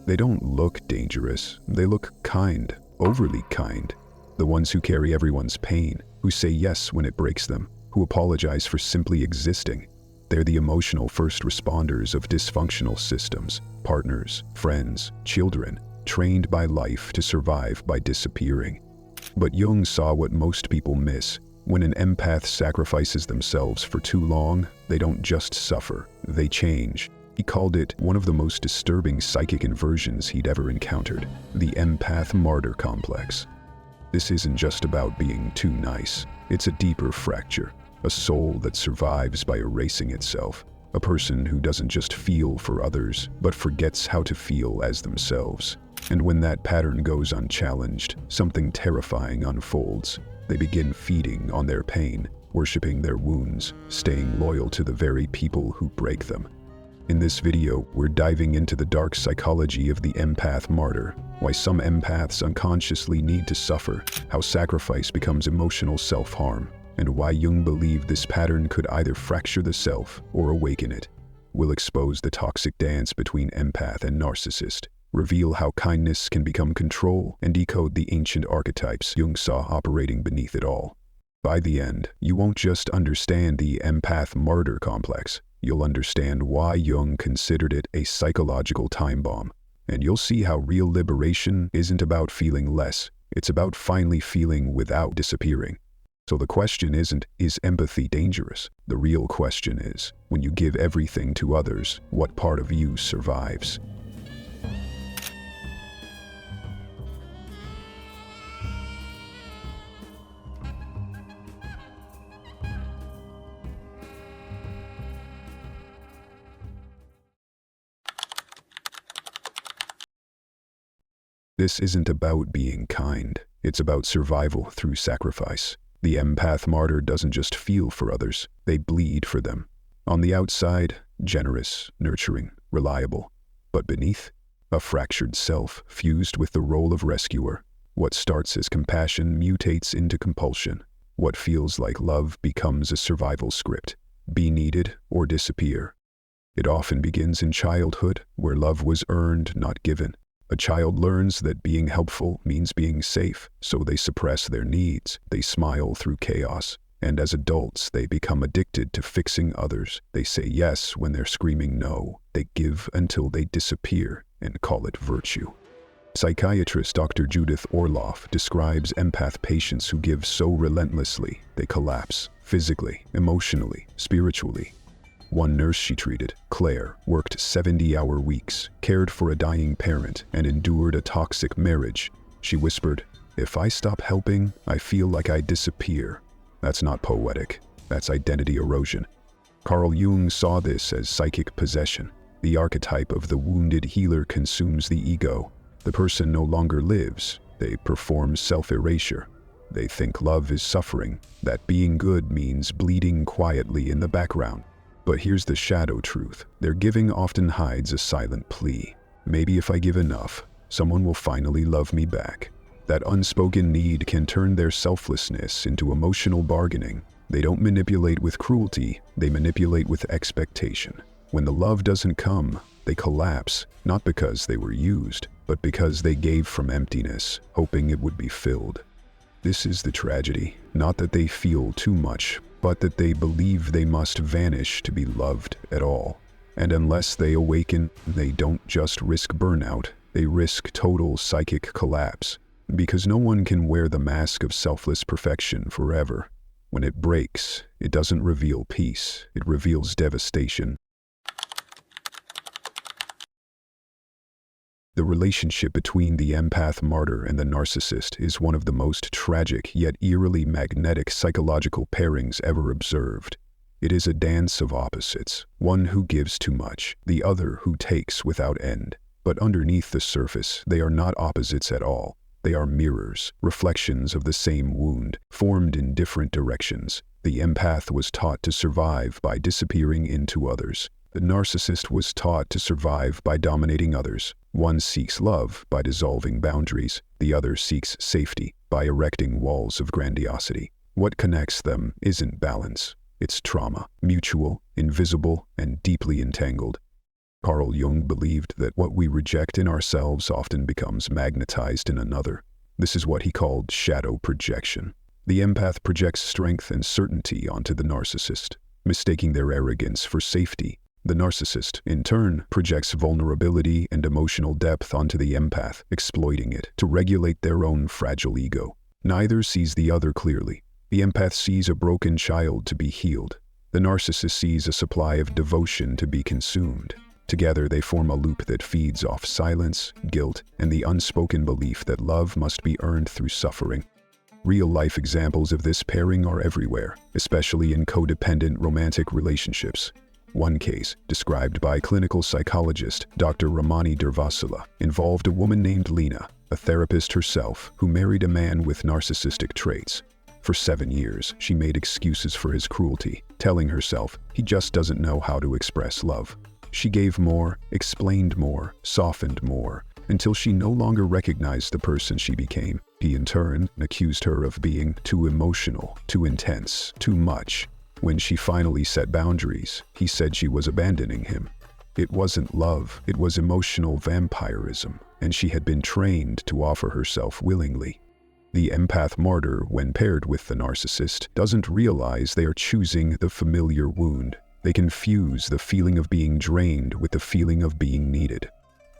They don't look dangerous, they look kind, overly kind. The ones who carry everyone's pain, who say yes when it breaks them, who apologize for simply existing. They're the emotional first responders of dysfunctional systems, partners, friends, children, trained by life to survive by disappearing. But Jung saw what most people miss. When an empath sacrifices themselves for too long, they don't just suffer, they change. He called it one of the most disturbing psychic inversions he'd ever encountered, the empath martyr complex. This isn't just about being too nice, it's a deeper fracture, a soul that survives by erasing itself, a person who doesn't just feel for others, but forgets how to feel as themselves. And when that pattern goes unchallenged, something terrifying unfolds. They begin feeding on their pain, worshiping their wounds, staying loyal to the very people who break them. In this video, we're diving into the dark psychology of the empath martyr, why some empaths unconsciously need to suffer, how sacrifice becomes emotional self-harm, and why Jung believed this pattern could either fracture the self or awaken it. We'll expose the toxic dance between empath and narcissist, reveal how kindness can become control, and decode the ancient archetypes Jung saw operating beneath it all. By the end, you won't just understand the empath martyr complex, you'll understand why Jung considered it a psychological time bomb. And you'll see how real liberation isn't about feeling less, it's about finally feeling without disappearing. So the question isn't, is empathy dangerous? The real question is, when you give everything to others, what part of you survives? This isn't about being kind, it's about survival through sacrifice. The empath martyr doesn't just feel for others, they bleed for them. On the outside, generous, nurturing, reliable. But beneath, a fractured self fused with the role of rescuer. What starts as compassion mutates into compulsion. What feels like love becomes a survival script. Be needed or disappear. It often begins in childhood, where love was earned, not given. A child learns that being helpful means being safe, so they suppress their needs, they smile through chaos, and as adults they become addicted to fixing others. They say yes when they're screaming no, they give until they disappear, and call it virtue. Psychiatrist Dr. Judith Orloff describes empath patients who give so relentlessly, they collapse, physically, emotionally, spiritually. One nurse she treated, Claire, worked 70-hour weeks, cared for a dying parent, and endured a toxic marriage. She whispered, "If I stop helping, I feel like I disappear." That's not poetic, that's identity erosion. Carl Jung saw this as psychic possession. The archetype of the wounded healer consumes the ego. The person no longer lives, they perform self-erasure. They think love is suffering, that being good means bleeding quietly in the background. But here's the shadow truth. Their giving often hides a silent plea. Maybe if I give enough, someone will finally love me back. That unspoken need can turn their selflessness into emotional bargaining. They don't manipulate with cruelty, they manipulate with expectation. When the love doesn't come, they collapse, not because they were used, but because they gave from emptiness, hoping it would be filled. This is the tragedy, not that they feel too much, but that they believe they must vanish to be loved at all. And unless they awaken, they don't just risk burnout, they risk total psychic collapse. Because no one can wear the mask of selfless perfection forever. When it breaks, it doesn't reveal peace, it reveals devastation. The relationship between the empath martyr and the narcissist is one of the most tragic yet eerily magnetic psychological pairings ever observed. It is a dance of opposites, one who gives too much, the other who takes without end. But underneath the surface, they are not opposites at all. They are mirrors, reflections of the same wound, formed in different directions. The empath was taught to survive by disappearing into others. The narcissist was taught to survive by dominating others. One seeks love by dissolving boundaries. The other seeks safety by erecting walls of grandiosity. What connects them isn't balance. It's trauma, mutual, invisible, and deeply entangled. Carl Jung believed that what we reject in ourselves often becomes magnetized in another. This is what he called shadow projection. The empath projects strength and certainty onto the narcissist, mistaking their arrogance for safety. The narcissist, in turn, projects vulnerability and emotional depth onto the empath, exploiting it to regulate their own fragile ego. Neither sees the other clearly. The empath sees a broken child to be healed. The narcissist sees a supply of devotion to be consumed. Together they form a loop that feeds off silence, guilt, and the unspoken belief that love must be earned through suffering. Real-life examples of this pairing are everywhere, especially in codependent romantic relationships. One case, described by clinical psychologist Dr. Ramani Durvasula, involved a woman named Lena, a therapist herself, who married a man with narcissistic traits. For 7 years, she made excuses for his cruelty, telling herself he just doesn't know how to express love. She gave more, explained more, softened more, until she no longer recognized the person she became. He in turn accused her of being too emotional, too intense, too much. When she finally set boundaries, he said she was abandoning him. It wasn't love, it was emotional vampirism, and she had been trained to offer herself willingly. The empath martyr, when paired with the narcissist, doesn't realize they are choosing the familiar wound. They confuse the feeling of being drained with the feeling of being needed.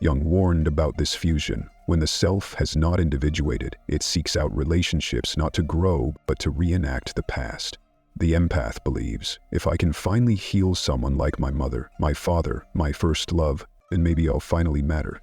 Jung warned about this fusion. When the self has not individuated, it seeks out relationships not to grow, but to reenact the past. The empath believes, if I can finally heal someone like my mother, my father, my first love, then maybe I'll finally matter.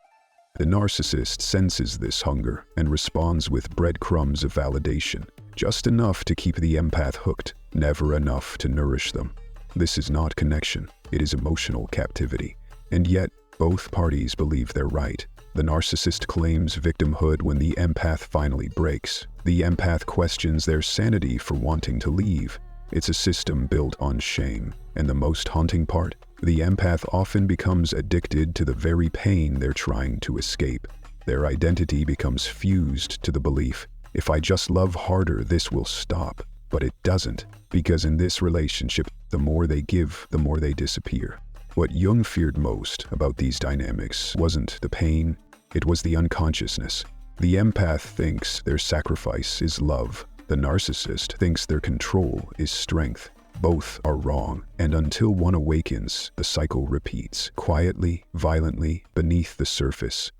The narcissist senses this hunger and responds with breadcrumbs of validation, just enough to keep the empath hooked, never enough to nourish them. This is not connection, it is emotional captivity. And yet, both parties believe they're right. The narcissist claims victimhood when the empath finally breaks. The empath questions their sanity for wanting to leave. It's a system built on shame. And the most haunting part? The empath often becomes addicted to the very pain they're trying to escape. Their identity becomes fused to the belief, if I just love harder, this will stop. But it doesn't, because in this relationship, the more they give, the more they disappear. What Jung feared most about these dynamics wasn't the pain, it was the unconsciousness. The empath thinks their sacrifice is love. The narcissist thinks their control is strength. Both are wrong, and until one awakens, the cycle repeats, quietly, violently, beneath the surface.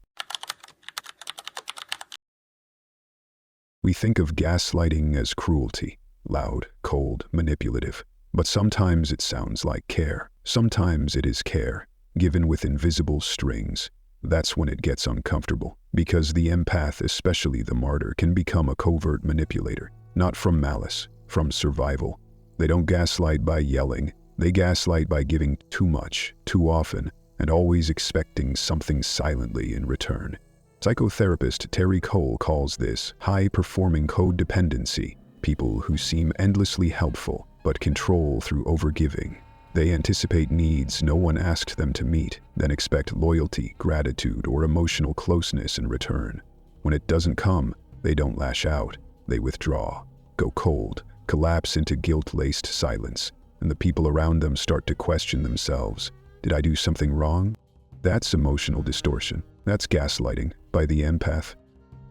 We think of gaslighting as cruelty, loud, cold, manipulative. But sometimes it sounds like care. Sometimes it is care, given with invisible strings. That's when it gets uncomfortable, because the empath, especially the martyr, can become a covert manipulator, not from malice, from survival. They don't gaslight by yelling, they gaslight by giving too much, too often, and always expecting something silently in return. Psychotherapist Terry Cole calls this high-performing codependency, people who seem endlessly helpful, but control through overgiving. They anticipate needs no one asked them to meet, then expect loyalty, gratitude, or emotional closeness in return. When it doesn't come, they don't lash out, they withdraw, go cold, collapse into guilt-laced silence, and the people around them start to question themselves. Did I do something wrong? That's emotional distortion. That's gaslighting by the empath.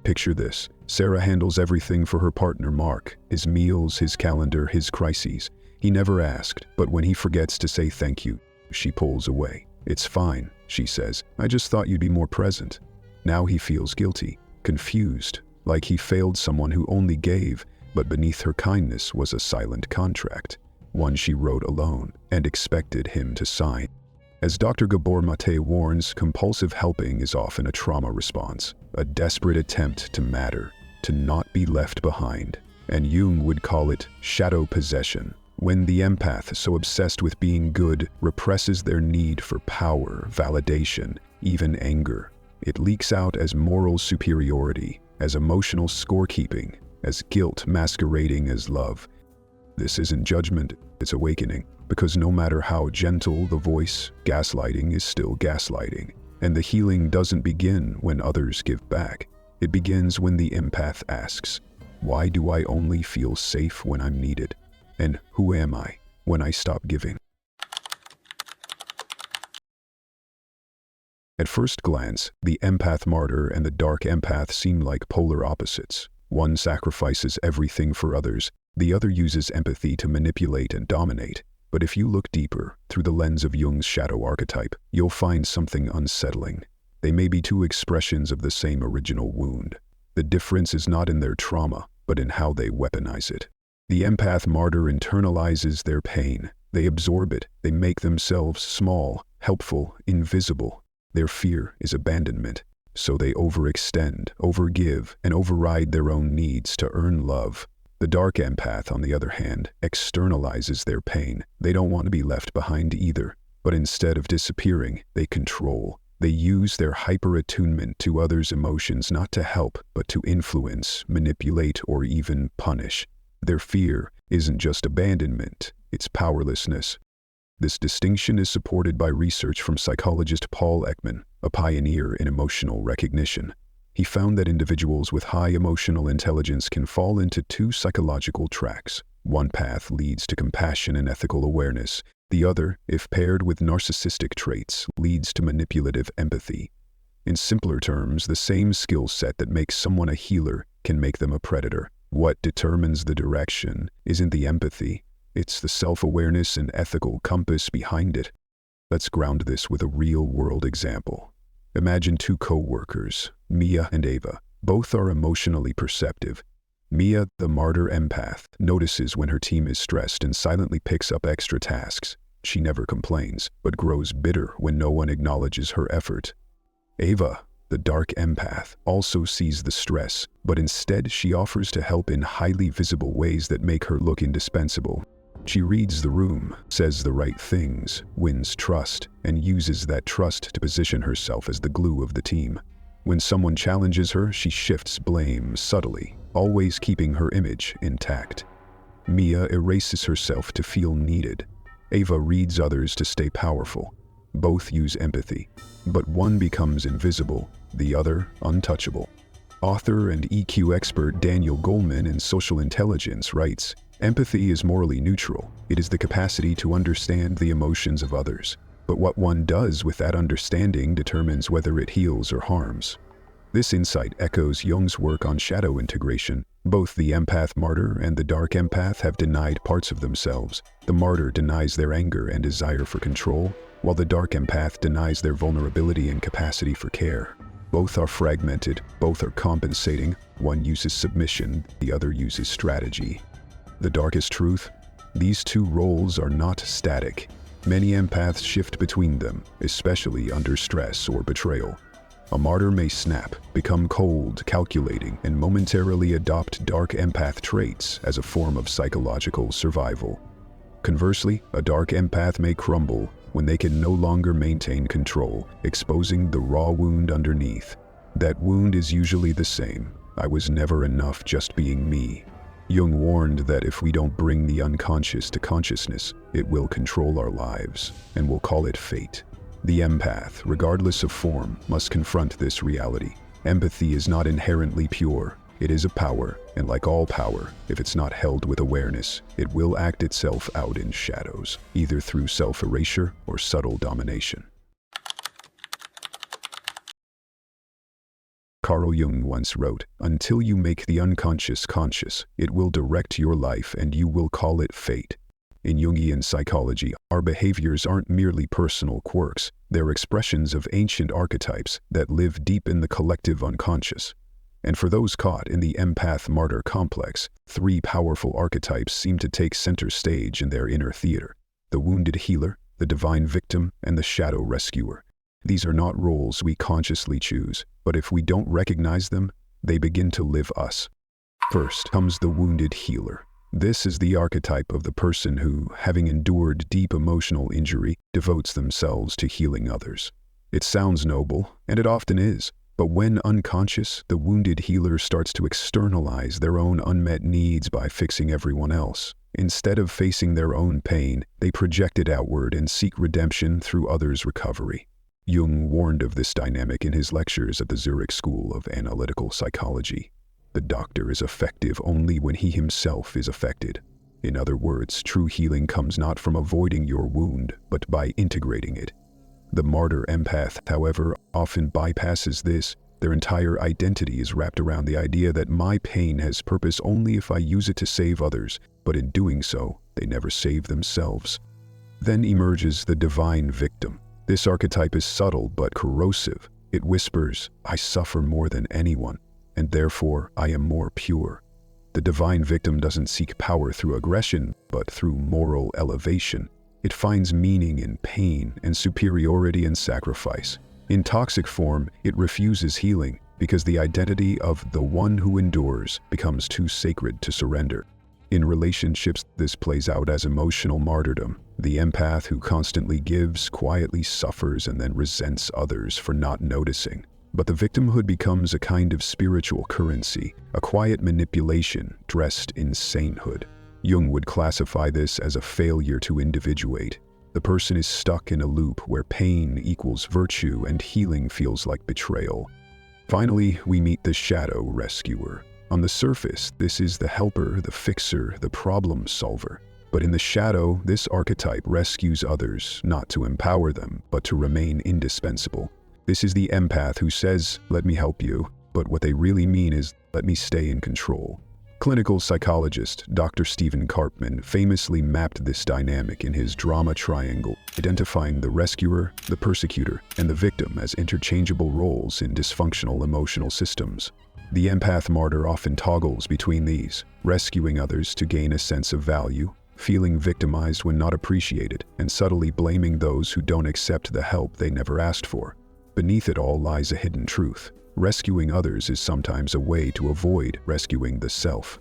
Picture this. Sarah handles everything for her partner Mark, his meals, his calendar, his crises. He never asked, but when he forgets to say thank you, she pulls away. It's fine, she says. I just thought you'd be more present. Now he feels guilty, confused, like he failed someone who only gave, but beneath her kindness was a silent contract, one she wrote alone and expected him to sign. As Dr. Gabor Mate warns, compulsive helping is often a trauma response, a desperate attempt to matter, to not be left behind. And Jung would call it shadow possession, when the empath, so obsessed with being good, represses their need for power, validation, even anger. It leaks out as moral superiority, as emotional scorekeeping, as guilt masquerading as love. This isn't judgment, it's awakening, because no matter how gentle the voice, gaslighting is still gaslighting. And the healing doesn't begin when others give back. It begins when the empath asks, why do I only feel safe when I'm needed? And who am I when I stop giving? At first glance, the empath martyr and the dark empath seem like polar opposites. One sacrifices everything for others, the other uses empathy to manipulate and dominate. But if you look deeper, through the lens of Jung's shadow archetype, you'll find something unsettling. They may be two expressions of the same original wound. The difference is not in their trauma, but in how they weaponize it. The empath martyr internalizes their pain. They absorb it. They make themselves small, helpful, invisible. Their fear is abandonment, so they overextend, overgive, and override their own needs to earn love. The dark empath, on the other hand, externalizes their pain. They don't want to be left behind either, but instead of disappearing, they control. They use their hyper-attunement to others' emotions not to help, but to influence, manipulate, or even punish. Their fear isn't just abandonment, it's powerlessness. This distinction is supported by research from psychologist Paul Ekman, a pioneer in emotional recognition. He found that individuals with high emotional intelligence can fall into two psychological tracks. One path leads to compassion and ethical awareness. The other, if paired with narcissistic traits, leads to manipulative empathy. In simpler terms, the same skill set that makes someone a healer can make them a predator. What determines the direction isn't the empathy. It's the self-awareness and ethical compass behind it. Let's ground this with a real-world example. Imagine two co-workers, Mia and Ava. Both are emotionally perceptive. Mia, the martyr empath, notices when her team is stressed and silently picks up extra tasks. She never complains, but grows bitter when no one acknowledges her effort. Ava, the dark empath, also sees the stress, but instead she offers to help in highly visible ways that make her look indispensable. She reads the room, says the right things, wins trust, and uses that trust to position herself as the glue of the team. When someone challenges her, she shifts blame subtly, always keeping her image intact. Mia erases herself to feel needed. Ava reads others to stay powerful. Both use empathy, but one becomes invisible, the other untouchable. Author and EQ expert Daniel Goleman in Social Intelligence writes, "Empathy is morally neutral. It is the capacity to understand the emotions of others. But what one does with that understanding determines whether it heals or harms." This insight echoes Jung's work on shadow integration. Both the empath martyr and the dark empath have denied parts of themselves. The martyr denies their anger and desire for control, while the dark empath denies their vulnerability and capacity for care. Both are fragmented, both are compensating. One uses submission, the other uses strategy. The darkest truth? These two roles are not static. Many empaths shift between them, especially under stress or betrayal. A martyr may snap, become cold, calculating, and momentarily adopt dark empath traits as a form of psychological survival. Conversely, a dark empath may crumble when they can no longer maintain control, exposing the raw wound underneath. That wound is usually the same. I was never enough just being me. Jung warned that if we don't bring the unconscious to consciousness, it will control our lives, and we'll call it fate. The empath, regardless of form, must confront this reality. Empathy is not inherently pure. It is a power, and like all power, if it's not held with awareness, it will act itself out in shadows, either through self-erasure or subtle domination. Carl Jung once wrote, "Until you make the unconscious conscious, it will direct your life and you will call it fate." In Jungian psychology, our behaviors aren't merely personal quirks. They're expressions of ancient archetypes that live deep in the collective unconscious. And for those caught in the empath-martyr complex, three powerful archetypes seem to take center stage in their inner theater: the wounded healer, the divine victim, and the shadow rescuer. These are not roles we consciously choose, but if we don't recognize them, they begin to live us. First comes the wounded healer. This is the archetype of the person who, having endured deep emotional injury, devotes themselves to healing others. It sounds noble, and it often is. But when unconscious, the wounded healer starts to externalize their own unmet needs by fixing everyone else. Instead of facing their own pain, they project it outward and seek redemption through others' recovery. Jung warned of this dynamic in his lectures at the Zurich School of Analytical Psychology. The doctor is effective only when he himself is affected. In other words, true healing comes not from avoiding your wound, but by integrating it. The martyr empath, however, often bypasses this. Their entire identity is wrapped around the idea that my pain has purpose only if I use it to save others, but in doing so, they never save themselves. Then emerges the divine victim. This archetype is subtle but corrosive. It whispers, I suffer more than anyone, and therefore I am more pure. The divine victim doesn't seek power through aggression, but through moral elevation. It finds meaning in pain and superiority and sacrifice. In toxic form, it refuses healing because the identity of the one who endures becomes too sacred to surrender. In relationships, this plays out as emotional martyrdom. The empath who constantly gives, quietly suffers, and then resents others for not noticing. But the victimhood becomes a kind of spiritual currency, a quiet manipulation dressed in sainthood. Jung would classify this as a failure to individuate. The person is stuck in a loop where pain equals virtue and healing feels like betrayal. Finally, we meet the shadow rescuer. On the surface, this is the helper, the fixer, the problem solver. But in the shadow, this archetype rescues others, not to empower them, but to remain indispensable. This is the empath who says, let me help you, but what they really mean is, let me stay in control. Clinical psychologist Dr. Stephen Karpman famously mapped this dynamic in his drama triangle, identifying the rescuer, the persecutor, and the victim as interchangeable roles in dysfunctional emotional systems. The empath martyr often toggles between these, rescuing others to gain a sense of value, feeling victimized when not appreciated, and subtly blaming those who don't accept the help they never asked for. Beneath it all lies a hidden truth. Rescuing others is sometimes a way to avoid rescuing the self.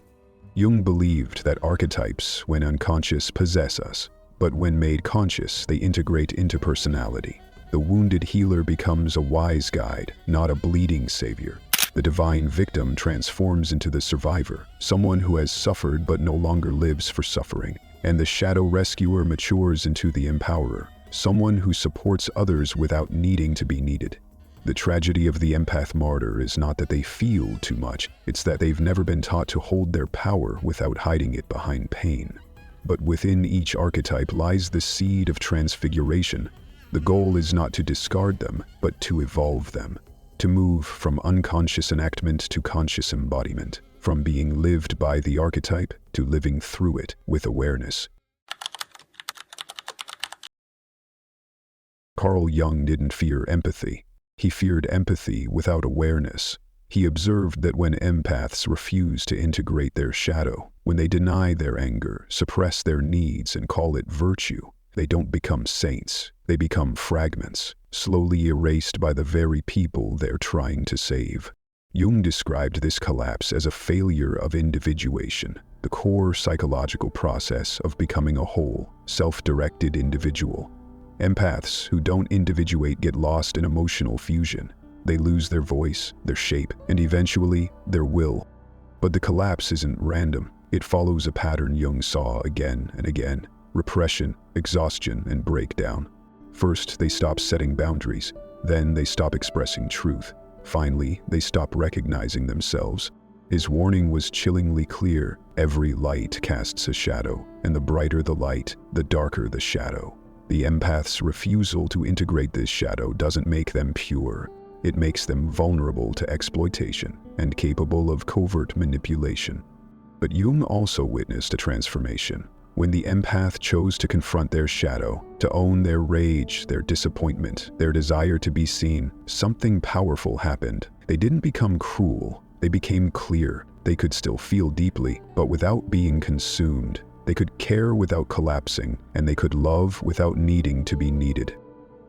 Jung believed that archetypes, when unconscious, possess us, but when made conscious, they integrate into personality. The wounded healer becomes a wise guide, not a bleeding savior. The divine victim transforms into the survivor, someone who has suffered but no longer lives for suffering. And the shadow rescuer matures into the empowerer, someone who supports others without needing to be needed. The tragedy of the empath martyr is not that they feel too much, it's that they've never been taught to hold their power without hiding it behind pain. But within each archetype lies the seed of transfiguration. The goal is not to discard them, but to evolve them. To move from unconscious enactment to conscious embodiment, from being lived by the archetype to living through it with awareness. Carl Jung didn't fear empathy. He feared empathy without awareness. He observed that when empaths refuse to integrate their shadow, when they deny their anger, suppress their needs, and call it virtue, they don't become saints. They become fragments, slowly erased by the very people they're trying to save. Jung described this collapse as a failure of individuation, the core psychological process of becoming a whole, self-directed individual. Empaths who don't individuate get lost in emotional fusion. They lose their voice, their shape, and eventually, their will. But the collapse isn't random. It follows a pattern Jung saw again and again: repression, exhaustion, and breakdown. First, they stop setting boundaries. Then they stop expressing truth. Finally, they stop recognizing themselves. His warning was chillingly clear: every light casts a shadow, and the brighter the light, the darker the shadow. The empath's refusal to integrate this shadow doesn't make them pure. It makes them vulnerable to exploitation and capable of covert manipulation. But Jung also witnessed a transformation. When the empath chose to confront their shadow, to own their rage, their disappointment, their desire to be seen, something powerful happened. They didn't become cruel. They became clear. They could still feel deeply, but without being consumed. They could care without collapsing, and they could love without needing to be needed.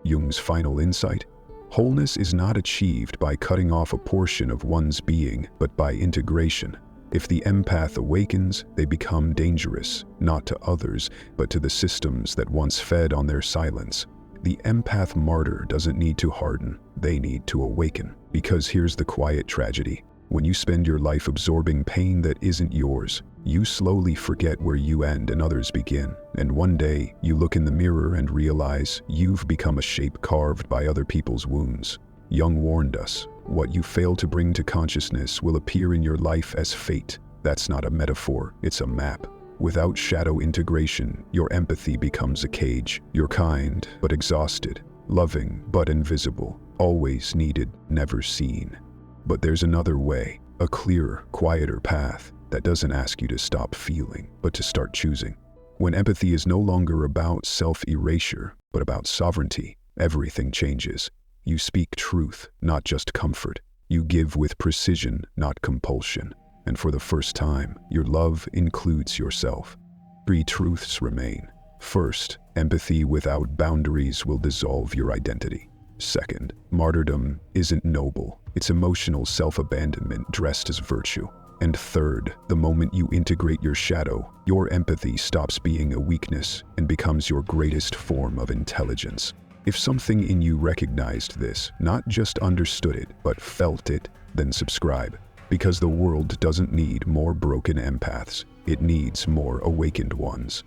Jung's final insight: wholeness is not achieved by cutting off a portion of one's being, but by integration. If the empath awakens, they become dangerous, not to others, but to the systems that once fed on their silence. The empath martyr doesn't need to harden, they need to awaken. Because here's the quiet tragedy. When you spend your life absorbing pain that isn't yours, you slowly forget where you end and others begin. And one day, you look in the mirror and realize you've become a shape carved by other people's wounds. Jung warned us, what you fail to bring to consciousness will appear in your life as fate. That's not a metaphor, it's a map. Without shadow integration, your empathy becomes a cage. You're kind, but exhausted. loving but invisible, always needed, never seen. But there's another way, a clearer, quieter path that doesn't ask you to stop feeling, but to start choosing. When empathy is no longer about self-erasure, but about sovereignty, everything changes. You speak truth, not just comfort. You give with precision, not compulsion. And for the first time, your love includes yourself. 3 truths remain. First, empathy without boundaries will dissolve your identity. Second, martyrdom isn't noble. It's emotional self-abandonment dressed as virtue. And third, the moment you integrate your shadow, your empathy stops being a weakness and becomes your greatest form of intelligence. If something in you recognized this, not just understood it, but felt it, then subscribe. Because the world doesn't need more broken empaths. It needs more awakened ones.